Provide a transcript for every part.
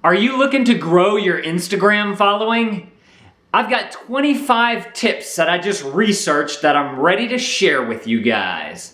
Are you looking to grow your Instagram following? I've got 25 tips that I just researched that I'm ready to share with you guys.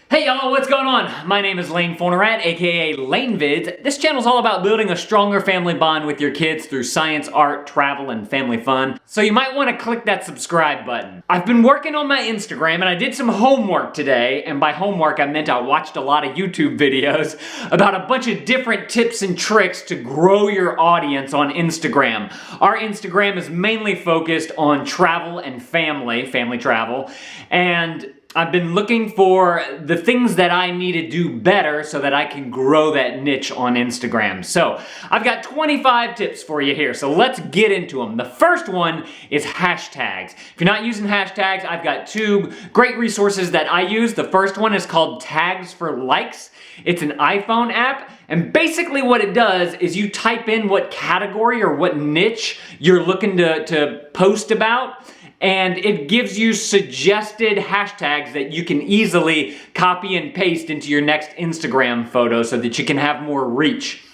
Hey y'all, what's going on? My name is Lane Fornerat, aka LaneVids. This channel is all about building a stronger family bond with your kids through science, art, travel, and family fun. So you might want to click that subscribe button. I've been working on my Instagram and I did some homework today, and by homework I meant I watched a lot of YouTube videos about a bunch of different tips and tricks to grow your audience on Instagram. Our Instagram is mainly focused on travel and family travel, and I've been looking for the things that I need to do better so that I can grow that niche on Instagram. So I've got 25 tips for you here, so let's get into them. The first one is hashtags. If you're not using hashtags, I've got two great resources that I use. The first one is called Tags for Likes. It's an iPhone app, and basically what it does is you type in what category or what niche you're looking to post about, and it gives you suggested hashtags that you can easily copy and paste into your next Instagram photo so that you can have more reach.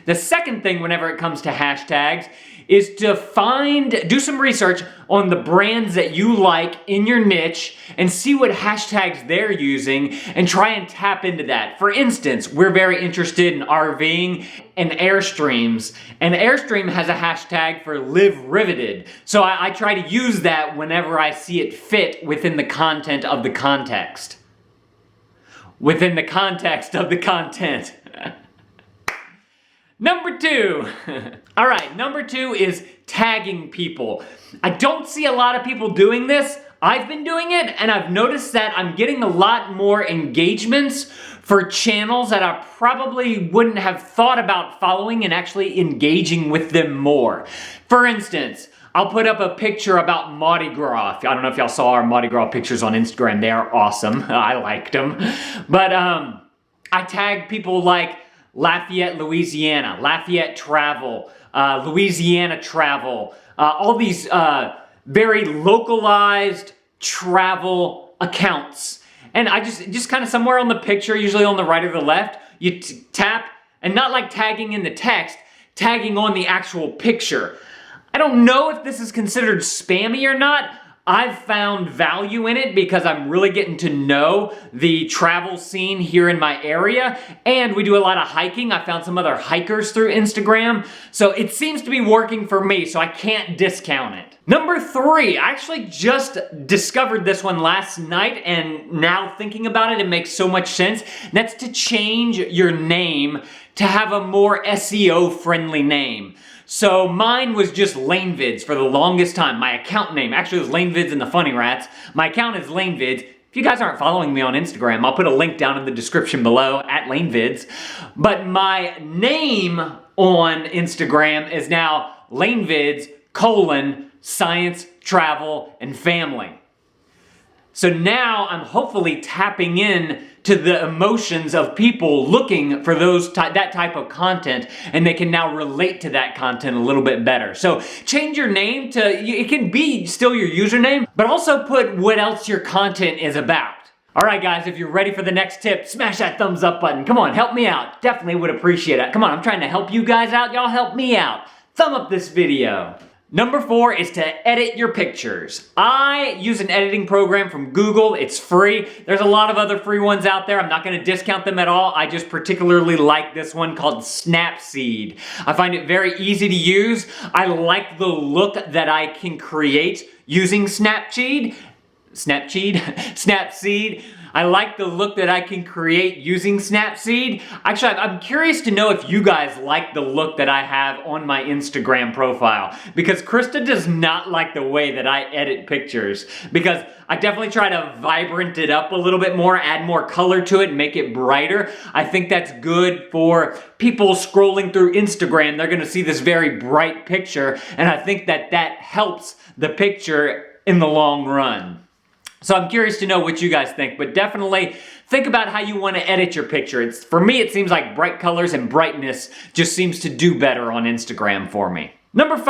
The second thing whenever it comes to hashtags is to do some research on the brands that you like in your niche and see what hashtags they're using and try and tap into that. For instance, we're very interested in RVing and Airstreams, and Airstream has a hashtag for Live Riveted. So I try to use that whenever I see it fit within the content of the context. Within the context of the content. Number two. All right, number two is tagging people. I don't see a lot of people doing this. I've been doing it, and I've noticed that I'm getting a lot more engagements for channels that I probably wouldn't have thought about following and actually engaging with them more. For instance, I'll put up a picture about Mardi Gras. I don't know if y'all saw our Mardi Gras pictures on Instagram. They are awesome. I liked them. But I tag people like Lafayette, Louisiana, Lafayette Travel, Louisiana Travel, all these very localized travel accounts. And I just kind of somewhere on the picture, usually on the right or the left, you tap, and not like tagging in the text, tagging on the actual picture. I don't know if this is considered spammy or not. I've found value in it because I'm really getting to know the travel scene here in my area, and we do a lot of hiking. I found some other hikers through Instagram, so it seems to be working for me, so I can't discount it. Number three, I actually just discovered this one last night, and now thinking about it, it makes so much sense. That's to change your name to have a more SEO-friendly name. So mine was just LaneVids for the longest time. My account name actually was LaneVids and the Funny Rats. My account is LaneVids. If you guys aren't following me on Instagram, I'll put a link down in the description below at LaneVids. But my name on Instagram is now LaneVids: science, travel, and family. So now I'm hopefully tapping in to the emotions of people looking for that type of content, and they can now relate to that content a little bit better. So change your name to, it can be still your username, but also put what else your content is about. All right, guys, if you're ready for the next tip, smash that thumbs up button. Come on, help me out. Definitely would appreciate it. Come on, I'm trying to help you guys out. Y'all help me out. Thumb up this video. Number four is to edit your pictures. I use an editing program from Google. It's free. There's a lot of other free ones out there. I'm not going to discount them at all. I just particularly like this one called Snapseed. I find it very easy to use. I like the look that I can create using Snapseed. I like the look that I can create using Snapseed. Actually, I'm curious to know if you guys like the look that I have on my Instagram profile, because KRISTA does not like the way that I edit pictures, because I definitely try to vibrant it up a little bit more, add more color to it, make it brighter. I think that's good for people scrolling through Instagram. They're gonna see this very bright picture, and I think that helps the picture in the long run. So I'm curious to know what you guys think, but definitely think about how you want to edit your picture. For me, it seems like bright colors and brightness just seems to do better on Instagram for me. Number 5,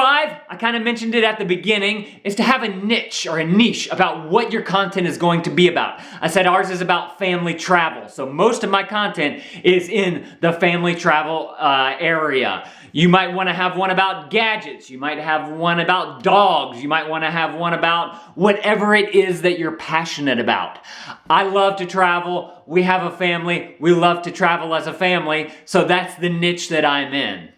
I kind of mentioned it at the beginning, is to have a niche or a niche about what your content is going to be about. I said ours is about family travel, so most of my content is in the family travel area. You might want to have one about gadgets, you might have one about dogs, you might want to have one about whatever it is that you're passionate about. I love to travel, we have a family, we love to travel as a family, so that's the niche that I'm in.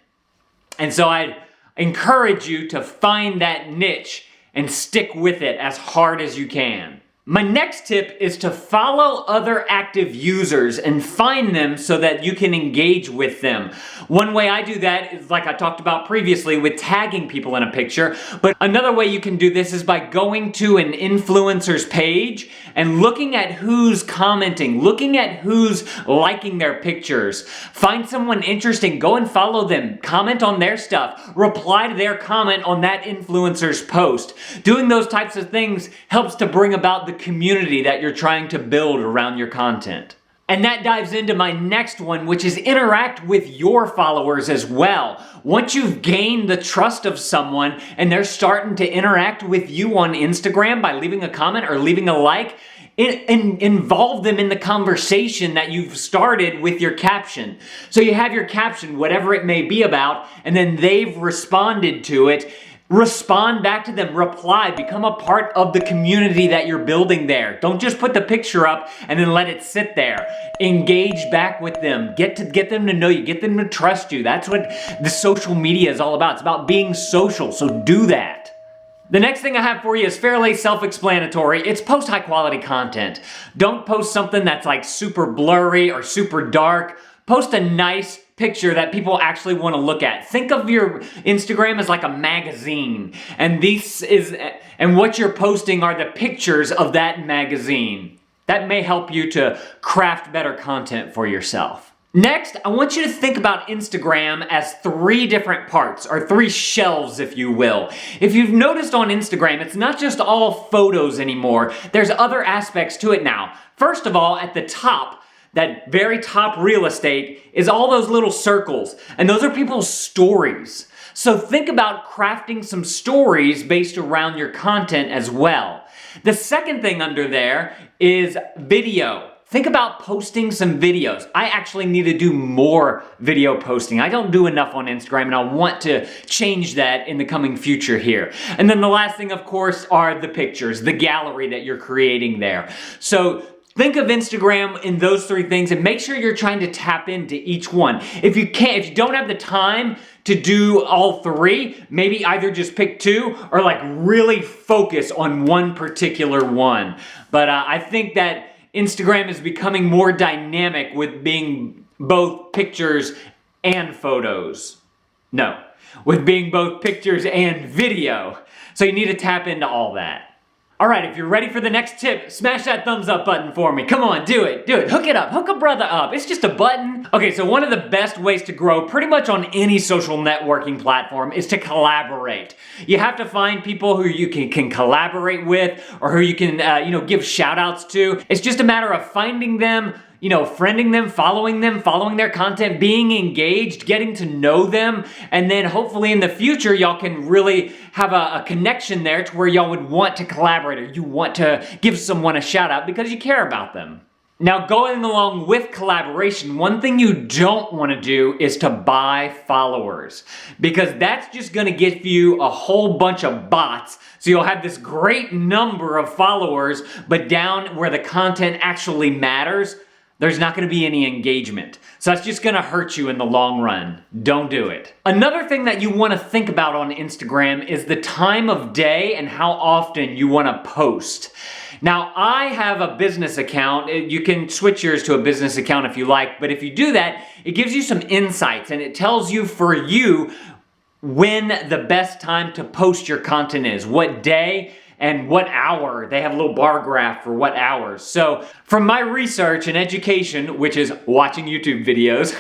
And so I encourage you to find that niche and stick with it as hard as you can. My next tip is to follow other active users and find them so that you can engage with them. One way I do that is like I talked about previously with tagging people in a picture, but another way you can do this is by going to an influencer's page and looking at who's commenting, looking at who's liking their pictures. Find someone interesting, go and follow them, comment on their stuff, reply to their comment on that influencer's post. Doing those types of things helps to bring about the community that you're trying to build around your content. And that dives into my next one, which is interact with your followers as well. Once you've gained the trust of someone and they're starting to interact with you on Instagram by leaving a comment or leaving a like, involve them in the conversation that you've started with your caption. So you have your caption, whatever it may be about, and then they've responded to it. Respond back to them, reply, become a part of the community that you're building there. Don't just put the picture up and then let it sit there. Engage back with them. Get them to know you, get them to trust you. That's what the social media is all about. It's about being social, so do that. The next thing I have for you is fairly self-explanatory. It's post high quality content. Don't post something that's like super blurry or super dark. Post a nice picture that people actually want to look at. Think of your Instagram as like a magazine, and what you're posting are the pictures of that magazine. That may help you to craft better content for yourself. Next, I want you to think about Instagram as 3 different parts, or 3 shelves, if you will. If you've noticed on Instagram, it's not just all photos anymore. There's other aspects to it now. First of all, at the top, that very top real estate is all those little circles, and those are people's stories. So think about crafting some stories based around your content as well. The second thing under there is video. Think about posting some videos. I actually need to do more video posting. I don't do enough on Instagram, and I want to change that in the coming future here. And then the last thing, of course, are the pictures, the gallery that you're creating there. So think of Instagram in those 3 things and make sure you're trying to tap into each one. If you don't have the time to do all 3, maybe either just pick 2 or like really focus on one particular one. But I think that Instagram is becoming more dynamic with being both pictures and photos. No, with being both pictures and video. So you need to tap into all that. Alright, if you're ready for the next tip, smash that thumbs up button for me. Come on, do it, hook it up, hook a brother up. It's just a button. Okay, so one of the best ways to grow pretty much on any social networking platform is to collaborate. You have to find people who you can collaborate with, or who you can give shout outs to. It's just a matter of finding them, friending them, following their content, being engaged, getting to know them, and then hopefully in the future y'all can really have a connection there to where y'all would want to collaborate, or you want to give someone a shout out because you care about them. Now, going along with collaboration, one thing you don't want to do is to buy followers, because that's just going to give you a whole bunch of bots. So you'll have this great number of followers, but down where the content actually matters, there's not going to be any engagement. So that's just going to hurt you in the long run. Don't do it. Another thing that you want to think about on Instagram is the time of day and how often you want to post. Now, I have a business account. You can switch yours to a business account if you like, but if you do that, it gives you some insights, and it tells you for you when the best time to post your content is, what day and what hour. They have a little bar graph for what hours. So from my research and education, which is watching YouTube videos,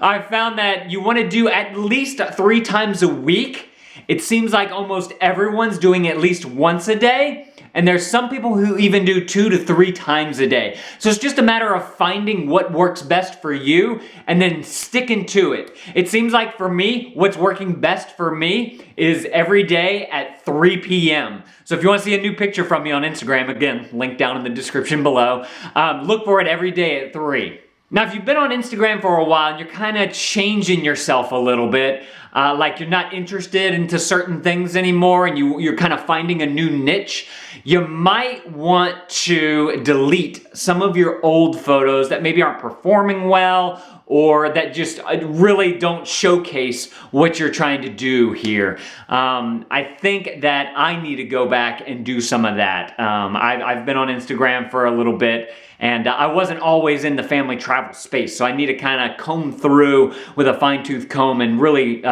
I found that you want to do at least 3 times a week. It seems like almost everyone's doing at least once a day. And there's some people who even do 2 to 3 times a day. So it's just a matter of finding what works best for you and then sticking to it. It seems like for me, what's working best for me is every day at 3 p.m. So if you want to see a new picture from me on Instagram, again, link down in the description below, look for it every day at 3. Now, if you've been on Instagram for a while and you're kind of changing yourself a little bit, like you're not interested into certain things anymore and you're kind of finding a new niche, you might want to delete some of your old photos that maybe aren't performing well or that just really don't showcase what you're trying to do here. I think that I need to go back and do some of that. I've been on Instagram for a little bit, and I wasn't always in the family travel space, so I need to kind of comb through with a fine-tooth comb and really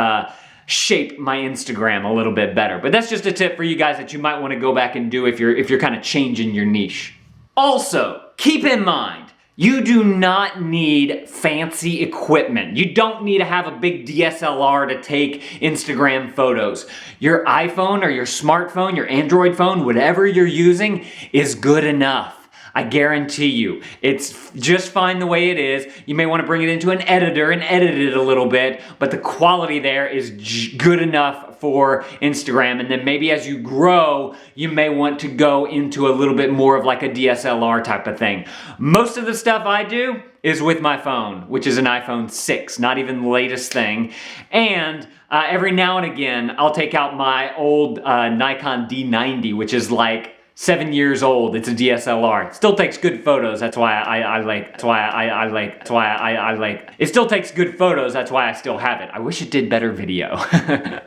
shape my Instagram a little bit better. But that's just a tip for you guys that you might want to go back and do if you're kind of changing your niche. Also, keep in mind, you do not need fancy equipment. You don't need to have a big DSLR to take Instagram photos. Your iPhone or your smartphone, your Android phone, whatever you're using is good enough. I guarantee you, it's just fine the way it is. You may want to bring it into an editor and edit it a little bit, but the quality there is good enough for Instagram. And then maybe as you grow, you may want to go into a little bit more of like a DSLR type of thing. Most of the stuff I do is with my phone, which is an iPhone 6, not even the latest thing. And every now and again, I'll take out my old Nikon D90, which is like 7 years old. It's a DSLR. It still takes good photos. That's why it still takes good photos. That's why I still have it. I wish it did better video.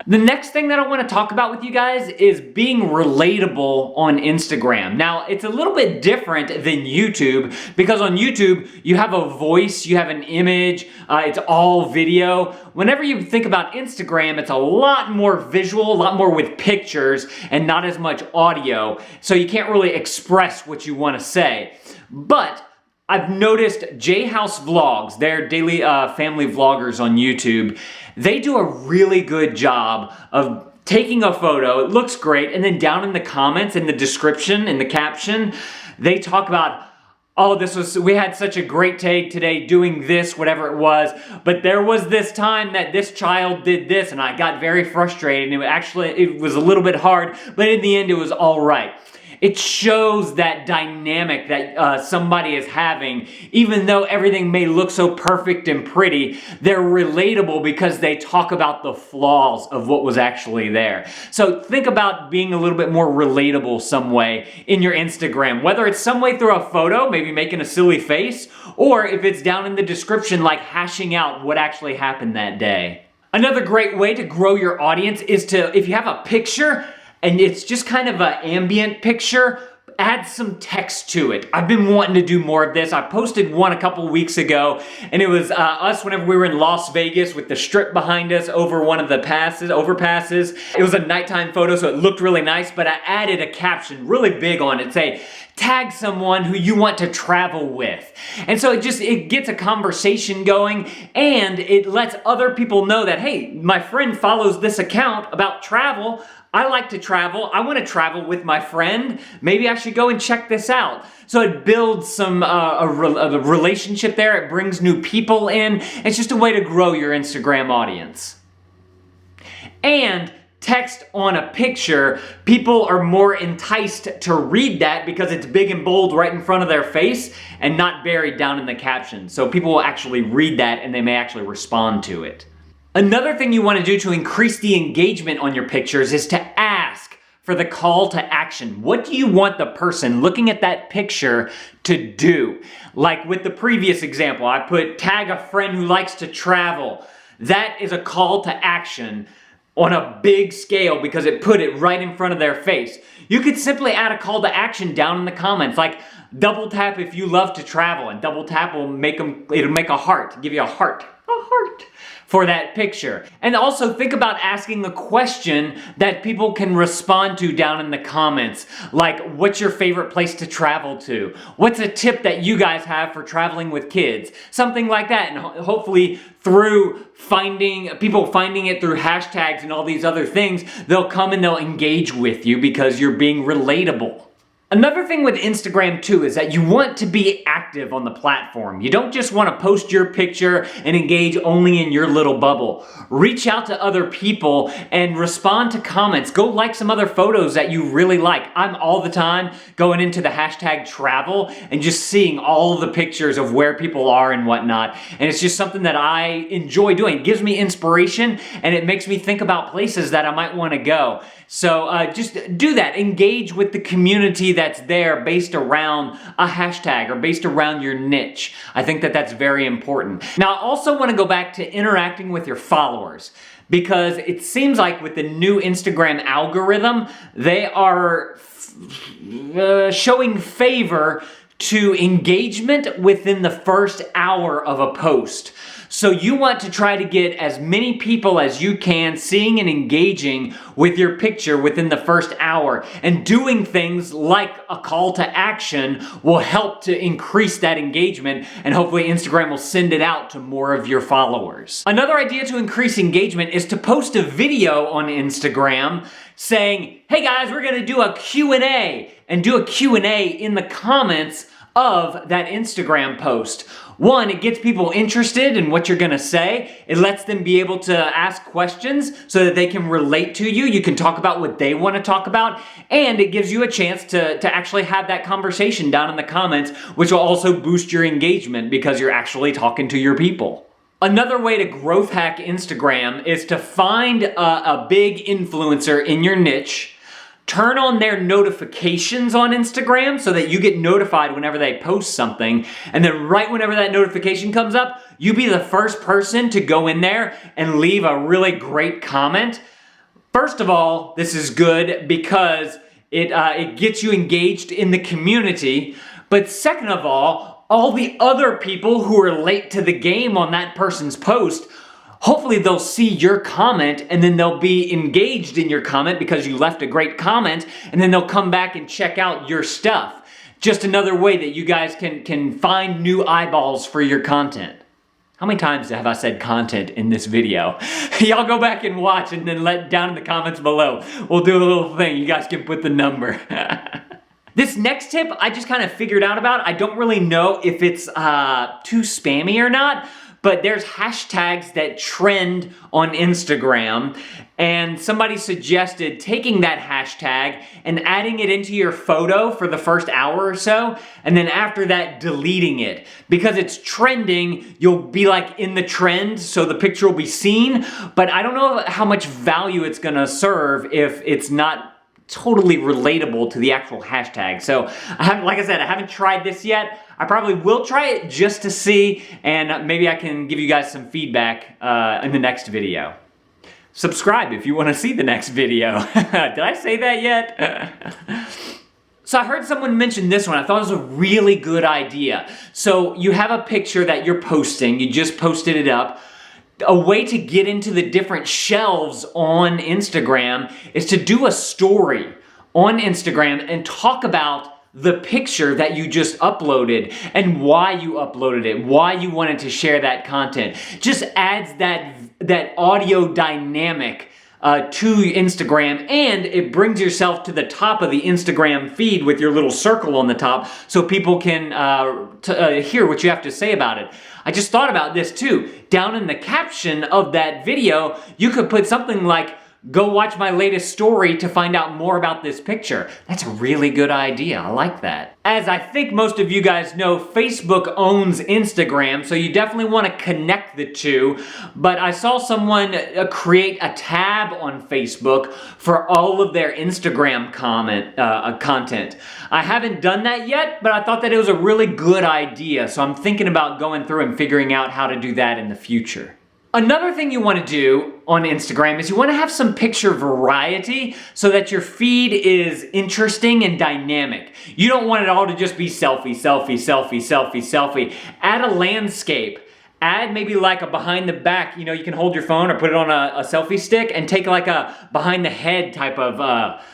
The next thing that I want to talk about with you guys is being relatable on Instagram. Now, it's a little bit different than YouTube because on YouTube, you have a voice, you have an image, it's all video. Whenever you think about Instagram, it's a lot more visual, a lot more with pictures and not as much audio. So you can't really express what you want to say. But I've noticed J House Vlogs, they're daily family vloggers on YouTube, they do a really good job of taking a photo, it looks great, and then down in the comments, in the description, in the caption, they talk about, oh, we had such a great day today doing this, whatever it was, but there was this time that this child did this and I got very frustrated and it was a little bit hard, but in the end it was all right. It shows that dynamic that somebody is having. Even though everything may look so perfect and pretty, they're relatable because they talk about the flaws of what was actually there. So think about being a little bit more relatable some way in your Instagram, whether it's some way through a photo, maybe making a silly face, or if it's down in the description like hashing out what actually happened that day. Another great way to grow your audience is to, if you have a picture, and it's just kind of an ambient picture, add some text to it. I've been wanting to do more of this. I posted one a couple weeks ago, and it was us whenever we were in Las Vegas with the strip behind us over one of the overpasses. It was a nighttime photo, so it looked really nice, but I added a caption really big on it, say, tag someone who you want to travel with. And so it gets a conversation going, and it lets other people know that, hey, my friend follows this account about travel. I like to travel. I want to travel with my friend. Maybe I should go and check this out. So it builds some a relationship there. It brings new people in. It's just a way to grow your Instagram audience. And text on a picture, people are more enticed to read that because it's big and bold right in front of their face and not buried down in the caption. So people will actually read that and they may actually respond to it. Another thing you want to do to increase the engagement on your pictures is to ask for the call to action. What do you want the person looking at that picture to do? Like with the previous example, I put tag a friend who likes to travel. That is a call to action on a big scale because it put it right in front of their face. You could simply add a call to action down in the comments, like double tap if you love to travel, and double tap will it'll make a heart, give you a heart for that picture. And also think about asking a question that people can respond to down in the comments, like what's your favorite place to travel to? What's a tip that you guys have for traveling with kids? Something like that, and hopefully through people finding it through hashtags and all these other things, they'll come and they'll engage with you because you're being relatable. Another thing with Instagram too is that you want to be active on the platform. You don't just want to post your picture and engage only in your little bubble. Reach out to other people and respond to comments. Go like some other photos that you really like. I'm all the time going into the hashtag travel and just seeing all the pictures of where people are and whatnot. And it's just something that I enjoy doing. It gives me inspiration and it makes me think about places that I might want to go. So just do that. Engage with the community that's there based around a hashtag or based around your niche. I think that that's very important. Now, I also want to go back to interacting with your followers, because it seems like with the new Instagram algorithm, they are showing favor to engagement within the first hour of a post. So you want to try to get as many people as you can seeing and engaging with your picture within the first hour. And doing things like a call to action will help to increase that engagement, and hopefully Instagram will send it out to more of your followers. Another idea to increase engagement is to post a video on Instagram saying, hey guys, we're gonna do a Q&A, and do a Q&A in the comments of that Instagram post. One, it gets people interested in what you're gonna say. It lets them be able to ask questions so that they can relate to you. You can talk about what they wanna talk about, and it gives you a chance to actually have that conversation down in the comments, which will also boost your engagement because you're actually talking to your people. Another way to growth hack Instagram is to find a big influencer in your niche, turn on their notifications on Instagram so that you get notified whenever they post something, and then right whenever that notification comes up, you be the first person to go in there and leave a really great comment. First of all, this is good because it gets you engaged in the community, but second of all the other people who are late to the game on that person's post, hopefully they'll see your comment and then they'll be engaged in your comment because you left a great comment, and then they'll come back and check out your stuff. Just another way that you guys can find new eyeballs for your content. How many times have I said content in this video? Y'all go back and watch and then let down in the comments below. We'll do a little thing. You guys can put the number. This next tip I just kind of figured out about. I don't really know if it's too spammy or not, but there's hashtags that trend on Instagram, and somebody suggested taking that hashtag and adding it into your photo for the first hour or so, and then after that deleting it. Because it's trending, you'll be like in the trend, so the picture will be seen, but I don't know how much value it's gonna serve if it's not totally relatable to the actual hashtag. So, like I said, I haven't tried this yet. I probably will try it just to see, and maybe I can give you guys some feedback in the next video. Subscribe if you want to see the next video. Did I say that yet? So I heard someone mention this one. I thought it was a really good idea. So you have a picture that you're posting. You just posted it up. A way to get into the different shelves on Instagram is to do a story on Instagram and talk about the picture that you just uploaded and why you uploaded it, why you wanted to share that content. Just adds that audio dynamic to Instagram, and it brings yourself to the top of the Instagram feed with your little circle on the top so people can hear what you have to say about it. I just thought about this too. Down in the caption of that video, you could put something like, go watch my latest story to find out more about this picture. That's a really good idea. I like that. As I think most of you guys know, Facebook owns Instagram, so you definitely want to connect the two. But I saw someone create a tab on Facebook for all of their Instagram content. I haven't done that yet, but I thought that it was a really good idea. So I'm thinking about going through and figuring out how to do that in the future. Another thing you want to do on Instagram is you want to have some picture variety so that your feed is interesting and dynamic. You don't want it all to just be selfie, selfie, selfie, selfie, selfie. Add a landscape. Add maybe like a behind the back, you know, you can hold your phone or put it on a selfie stick and take like a behind the head type of,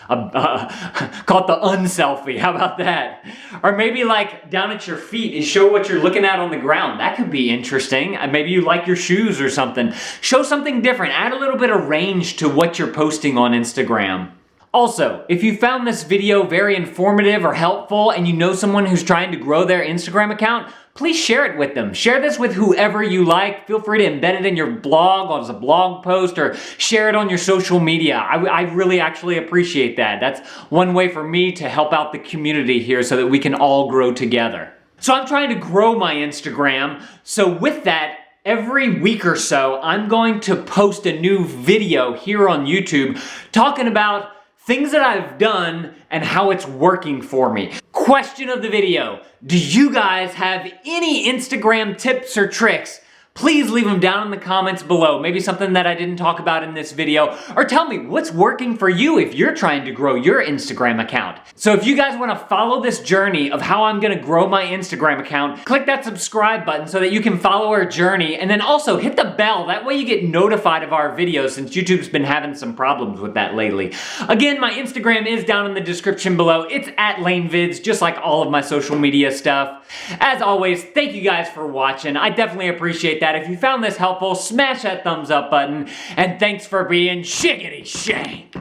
call it the unselfie, how about that? Or maybe like down at your feet and show what you're looking at on the ground. That could be interesting. Maybe you like your shoes or something. Show something different. Add a little bit of range to what you're posting on Instagram. Also, if you found this video very informative or helpful and you know someone who's trying to grow their Instagram account, please share it with them. Share this with whoever you like. Feel free to embed it in your blog as a blog post or share it on your social media. I really actually appreciate that. That's one way for me to help out the community here so that we can all grow together. So I'm trying to grow my Instagram. So with that, every week or so, I'm going to post a new video here on YouTube talking about things that I've done and how it's working for me. Question of the video: do you guys have any Instagram tips or tricks? Please leave them down in the comments below. Maybe something that I didn't talk about in this video, or tell me what's working for you if you're trying to grow your Instagram account. So if you guys want to follow this journey of how I'm going to grow my Instagram account, click that subscribe button so that you can follow our journey, and then also hit the bell. That way you get notified of our videos, since YouTube's been having some problems with that lately. Again, my Instagram is down in the description below. It's at LaneVids, just like all of my social media stuff. As always, thank you guys for watching. I definitely appreciate that. If you found this helpful, smash that thumbs up button, and thanks for being shiggity shank.